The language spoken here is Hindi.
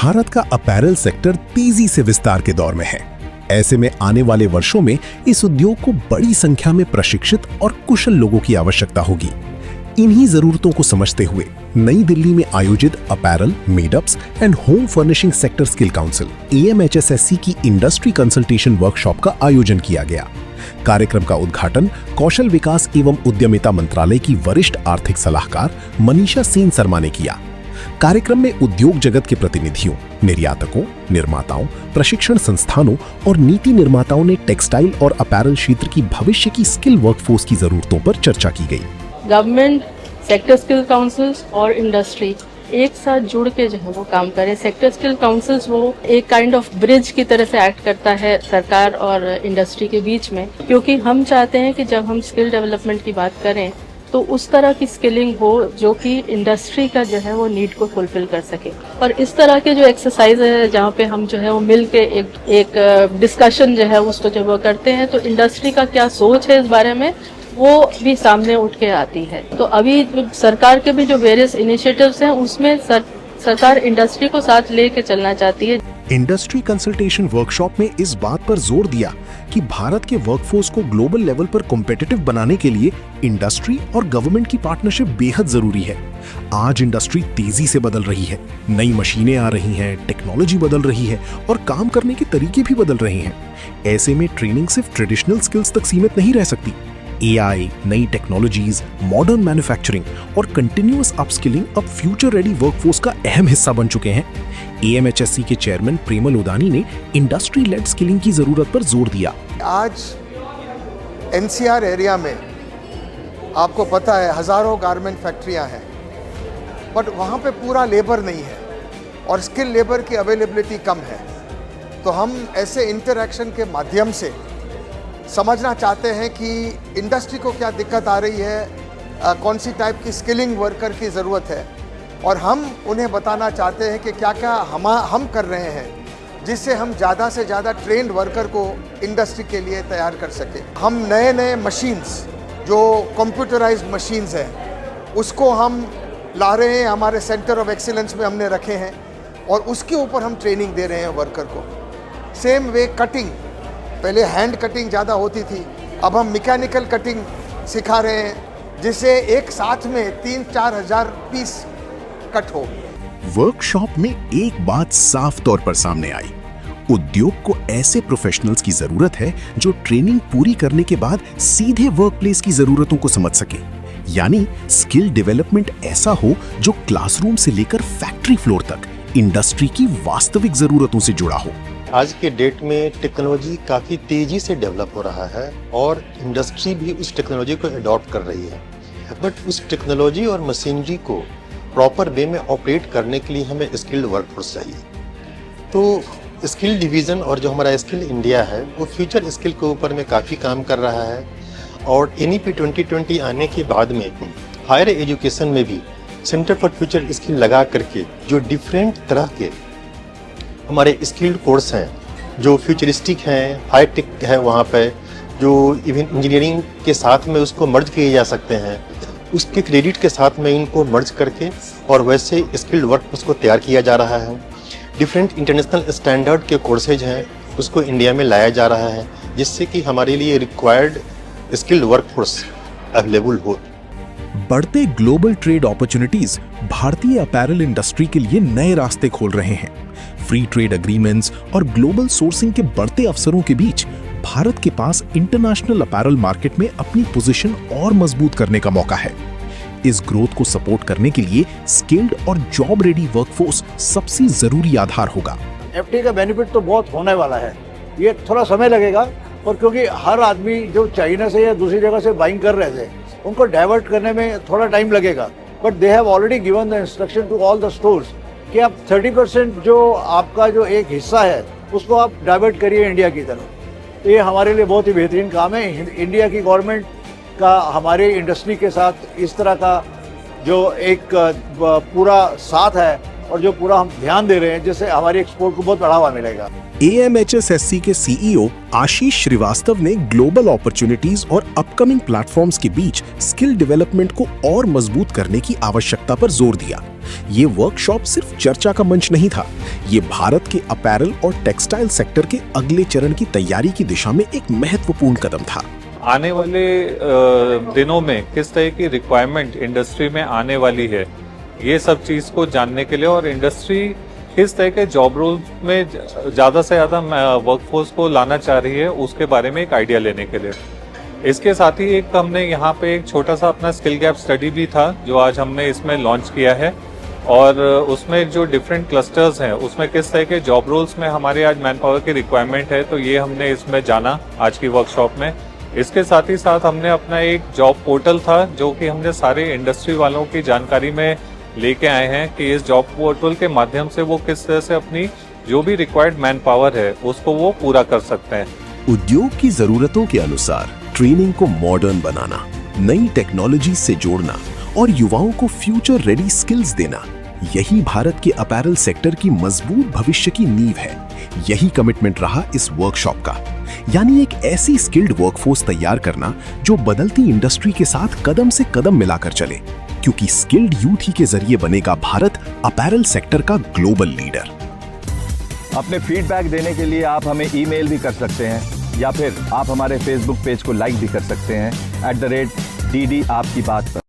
भारत का अपैरल सेक्टर तेजी से विस्तार के दौर में है। ऐसे में आने वाले वर्षों में इस उद्योग को बड़ी संख्या में प्रशिक्षित और कुशल लोगों की आवश्यकता होगी। इन्हीं जरूरतों को समझते हुए नई दिल्ली में आयोजित apparel, made-ups and home furnishing sector skill council AMHSSC की इंडस्ट्री कंसल्टेशन वर्कशॉप का आयोजन किया गया। कार्यक्रम का उद्घाटन कौशल विकास एवं उद्यमिता मंत्रालय की वरिष्ठ आर्थिक सलाहकार मनीषा सेन शर्मा ने किया। कार्यक्रम में उद्योग जगत के प्रतिनिधियों, निर्यातकों, निर्माताओं, प्रशिक्षण संस्थानों और नीति निर्माताओं ने टेक्सटाइल और अपैरल क्षेत्र की भविष्य की स्किल वर्कफोर्स की जरूरतों पर चर्चा की गई। गवर्नमेंट, सेक्टर स्किल काउंसिल्स और इंडस्ट्री एक साथ जुड़ के जो है वो काम करें। सेक्टर स्किल काउंसिल्स वो एक काइंड ऑफ ब्रिज की तरह से एक्ट करता है सरकार और इंडस्ट्री के बीच में, क्योंकि हम चाहते हैं कि जब हम स्किल डेवलपमेंट की बात करें तो उस तरह की स्किलिंग हो जो कि इंडस्ट्री का जो है वो नीड को फुलफिल कर सके। और इस तरह के जो एक्सरसाइज है जहाँ पे हम जो है वो मिल के एक डिस्कशन जो है उसको जब वो करते हैं तो इंडस्ट्री का क्या सोच है इस बारे में वो भी सामने उठ के आती है। तो अभी सरकार के भी जो वेरियस इनिशिएटिव्स हैं उसमें सरकार इंडस्ट्री को साथ लेके चलना चाहती है। इंडस्ट्री कंसल्टेशन वर्कशॉप में इस बात पर जोर दिया कि भारत के वर्कफोर्स को ग्लोबल लेवल पर कॉम्पिटिटिव बनाने के लिए इंडस्ट्री और गवर्नमेंट की पार्टनरशिप बेहद जरूरी है। आज इंडस्ट्री तेजी से बदल रही है, नई मशीनें आ रही हैं, टेक्नोलॉजी बदल रही है और काम करने के तरीके भी बदल रहे हैं। ऐसे में ट्रेनिंग सिर्फ ट्रेडिशनल स्किल्स तक सीमित नहीं रह सकती। AI, नई टेक्नोलॉजीज, मॉडर्न मैन्युफैक्चरिंग और कंटिन्यूअस अपस्किलिंग अब फ्यूचर रेडी वर्कफोर्स का अहम हिस्सा बन चुके हैं। AMHSC के चेयरमैन प्रेमल उदानी ने इंडस्ट्री लेड स्किलिंग की जरूरत पर जोर दिया। आज NCR एरिया में आपको पता है हजारों गारमेंट फैक्ट्रियां हैं, बट वहां पे पूरा लेबर नहीं है और स्किल लेबर की अवेलेबिलिटी कम है। तो हम ऐसे इंटरैक्शन के माध्यम से समझना चाहते हैं कि इंडस्ट्री को क्या दिक्कत आ रही है, कौन सी टाइप की स्किलिंग वर्कर की ज़रूरत है, और हम उन्हें बताना चाहते हैं कि क्या क्या हम कर रहे हैं जिससे हम ज़्यादा से ज़्यादा ट्रेंड वर्कर को इंडस्ट्री के लिए तैयार कर सकें। हम नए मशीन्स जो कंप्यूटराइज्ड मशीन्स हैं उसको हम ला रहे हैं, हमारे सेंटर ऑफ एक्सीलेंस में हमने रखे हैं और उसके ऊपर हम ट्रेनिंग दे रहे हैं वर्कर को। सेम वे कटिंग, पहले हैंड कटिंग ज़्यादा होती थी, अब हम मैकेनिकल कटिंग सिखा रहे हैं जिससे एक साथ में 3-4 हज़ार पीस कट हो। वर्कशॉप में एक बात साफ तौर पर सामने आई, उद्योग को ऐसे प्रोफेशनल्स की जरूरत है जो ट्रेनिंग पूरी करने के बाद सीधे वर्कप्लेस की जरूरतों को समझ सके। यानी स्किल डेवलपमेंट ऐसा हो जो क्लासरूम से लेकर फैक्ट्री फ्लोर तक इंडस्ट्री की वास्तविक जरूरतों से जुड़ा हो। आज के डेट में टेक्नोलॉजी काफ़ी तेज़ी से डेवलप हो रहा है और इंडस्ट्री भी उस टेक्नोलॉजी को अडॉप्ट कर रही है, बट उस टेक्नोलॉजी और मशीनरी को प्रॉपर वे में ऑपरेट करने के लिए हमें स्किल्ड वर्कफोर्स चाहिए। तो स्किल डिवीज़न और जो हमारा स्किल इंडिया है वो फ्यूचर स्किल के ऊपर में काफ़ी काम कर रहा है और NEP 2020 आने के बाद में हायर एजुकेशन में भी सेंटर फॉर फ्यूचर स्किल लगा करके जो डिफरेंट तरह के हमारे स्किल्ड कोर्स हैं जो फ्यूचरिस्टिक हैं, हाईटेक है, वहाँ पे जो इवन इंजीनियरिंग के साथ में उसको मर्ज किए जा सकते हैं, उसके क्रेडिट के साथ में इनको मर्ज करके और वैसे स्किल्ड वर्कफोर्स को तैयार किया जा रहा है। डिफरेंट इंटरनेशनल स्टैंडर्ड के कोर्सेज हैं उसको इंडिया में लाया जा रहा है जिससे कि हमारे लिए रिक्वायर्ड स्किल्ड वर्कफोर्स अवेलेबल हो। बढ़ते ग्लोबल ट्रेड अपॉर्चुनिटीज भारतीय अपैरल इंडस्ट्री के लिए नए रास्ते खोल रहे हैं। फ्री ट्रेड एग्रीमेंट्स और ग्लोबल सोर्सिंग के बढ़ते अवसरों के बीच भारत के पास इंटरनेशनल अपैरल मार्केट में अपनी पोजीशन और मजबूत करने का मौका है। इस ग्रोथ को सपोर्ट करने के लिए स्किल्ड और जॉब रेडी वर्कफोर्स सबसे जरूरी आधार होगा। FTA का बेनिफिट तो बहुत होने वाला है, ये थोड़ा समय लगेगा और क्योंकि हर आदमी जो चाइना से या दूसरी जगह से बाइंग कर रहे थे उनको डाइवर्ट करने में थोड़ा टाइम लगेगा, but they have already given the instruction to all the stores कि आप 30% जो आपका जो एक हिस्सा है उसको आप डाइवर्ट करिए इंडिया की तरफ। तो ये हमारे लिए बहुत ही बेहतरीन काम है। इंडिया की गवर्नमेंट का हमारे इंडस्ट्री के साथ इस तरह का जो एक पूरा साथ है और जो पूरा हम ध्यान दे रहे हैं जिससे हमारी एक्सपोर्ट को बहुत बढ़ावा मिलेगा। AMHSSC के CEO आशीष श्रीवास्तव ने ग्लोबल अपॉर्चुनिटीज और अपकमिंग प्लेटफॉर्म्स के बीच स्किल डेवलपमेंट को और मजबूत करने की आवश्यकता पर जोर दिया। ये वर्कशॉप सिर्फ चर्चा का मंच नहीं था, ये भारत के अपैरल और टेक्सटाइल सेक्टर के अगले चरण की तैयारी की दिशा में एक महत्वपूर्ण कदम था। आने वाले दिनों में किस तरह की रिक्वायरमेंट इंडस्ट्री में आने वाली है, ये सब चीज़ को जानने के लिए, और इंडस्ट्री किस तरह के जॉब रोल्स में ज़्यादा से ज़्यादा वर्कफोर्स को लाना चाह रही है, उसके बारे में एक आइडिया लेने के लिए। इसके साथ ही एक हमने यहाँ पे एक छोटा सा अपना स्किल गैप स्टडी भी था जो आज हमने इसमें लॉन्च किया है, और उसमें जो डिफरेंट क्लस्टर्स हैं उसमें किस तरह के जॉब रोल्स में हमारे आज मैन पावर की रिक्वायरमेंट है, तो ये हमने इसमें जाना आज की वर्कशॉप में। इसके साथ ही साथ हमने अपना एक जॉब पोर्टल था जो कि हमने सारे इंडस्ट्री वालों की जानकारी में लेके आए हैं कि इस जॉब पोर्टल के माध्यम से वो किस तरह से अपनी जो भी रिक्वायर्ड मैन पावर है उसको वो पूरा कर सकते हैं। उद्योग की जरूरतों के अनुसार ट्रेनिंग को मॉडर्न बनाना, नई टेक्नोलॉजी से जोड़ना और युवाओं को फ्यूचर रेडी स्किल्स देना, यही भारत के अपैरल सेक्टर की मजबूत भविष्य की नींव है। यही कमिटमेंट रहा इस वर्कशॉप का, यानी एक ऐसी स्किल्ड वर्कफोर्स तैयार करना जो बदलती इंडस्ट्री के साथ कदम से कदम मिलाकर चले, क्योंकि स्किल्ड यूथ ही के जरिए बनेगा भारत अपैरल सेक्टर का ग्लोबल लीडर। अपने फीडबैक देने के लिए आप हमें ईमेल भी कर सकते हैं, या फिर आप हमारे फेसबुक पेज को लाइक भी कर सकते हैं @DD आपकी बात पर।